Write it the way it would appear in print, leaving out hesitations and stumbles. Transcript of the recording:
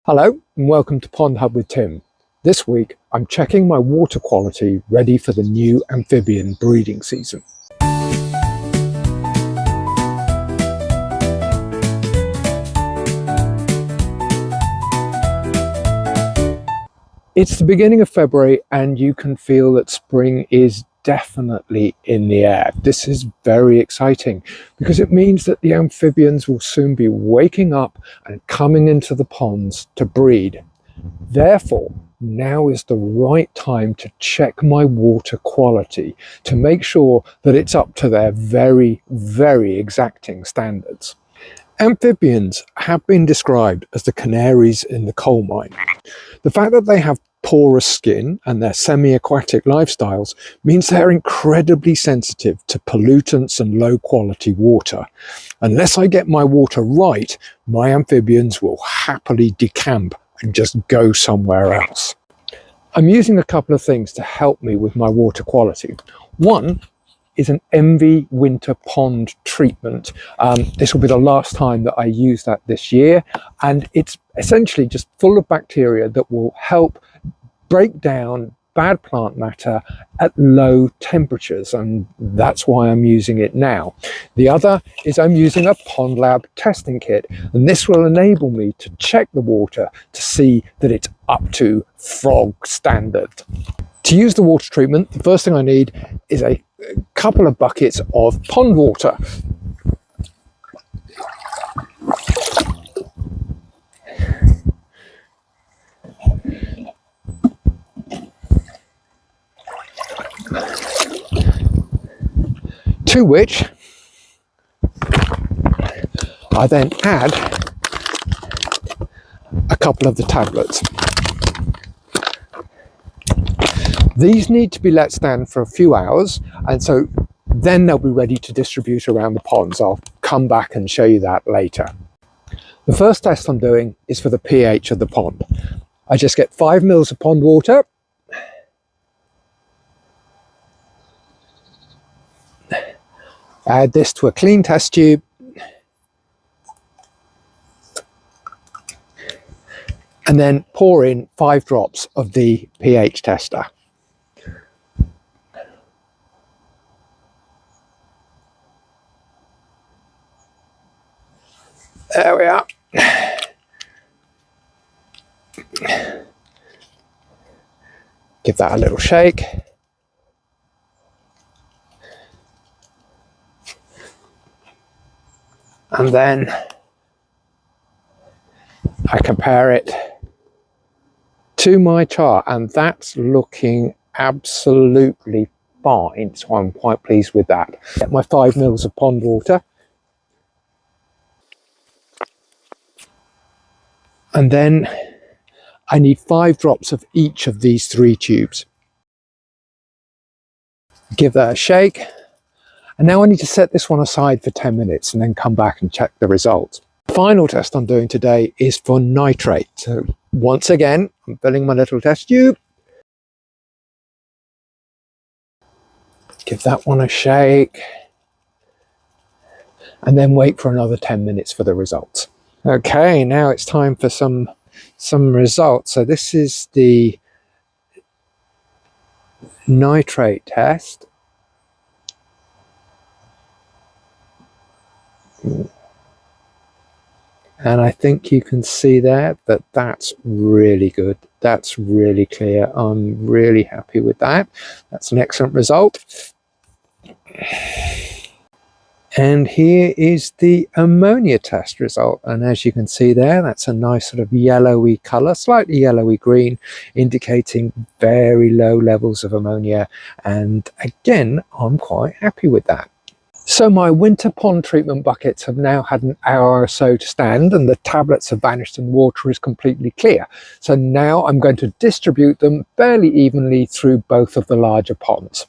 Hello and welcome to PondHub with Tim. This week I'm checking my water quality ready for the new amphibian breeding season. It's the beginning of February and you can feel that spring is definitely in the air. This is very exciting because it means that the amphibians will soon be waking up and coming into the ponds to breed. Therefore, now is the right time to check my water quality to make sure that it's up to their very, very exacting standards. Amphibians have been described as the canaries in the coal mine. The fact that they have porous skin and their semi-aquatic lifestyles means they're incredibly sensitive to pollutants and low-quality water. Unless I get my water right, my amphibians will happily decamp and just go somewhere else. I'm using a couple of things to help me with my water quality. One is an MV winter pond treatment. This will be the last time that I use that this year, and it's essentially just full of bacteria that will help break down bad plant matter at low temperatures, and that's why I'm using it now. The other is I'm using a PondLab testing kit, and this will enable me to check the water to see that it's up to frog standard. To use the water treatment, the first thing I need is a couple of buckets of pond water. To which I then add a couple of the tablets. These need to be let stand for a few hours, and so then they'll be ready to distribute around the ponds. I'll come back and show you that later. The first test I'm doing is for the pH of the pond. I just get 5 mils of pond water, add this to a clean test tube, and then pour in 5 drops of the pH tester. There we are. Give that a little shake. And then I compare it to my chart, and that's looking absolutely fine. So I'm quite pleased with that. Get my 5 mils of pond water. And then I need 5 drops of each of these 3 tubes. Give that a shake. And now I need to set this one aside for 10 minutes and then come back and check the results. The final test I'm doing today is for nitrate. So once again, I'm filling my little test tube. Give that one a shake. And then wait for another 10 minutes for the results. Okay, now it's time for some results. So this is the nitrate test. And I think you can see there that that's really good. That's really clear. I'm really happy with that. That's an excellent result. And here is the ammonia test result. And as you can see there, that's a nice sort of yellowy color, slightly yellowy green, indicating very low levels of ammonia. And again, I'm quite happy with that. So my winter pond treatment buckets have now had an hour or so to stand, and the tablets have vanished and the water is completely clear. So now I'm going to distribute them fairly evenly through both of the larger ponds.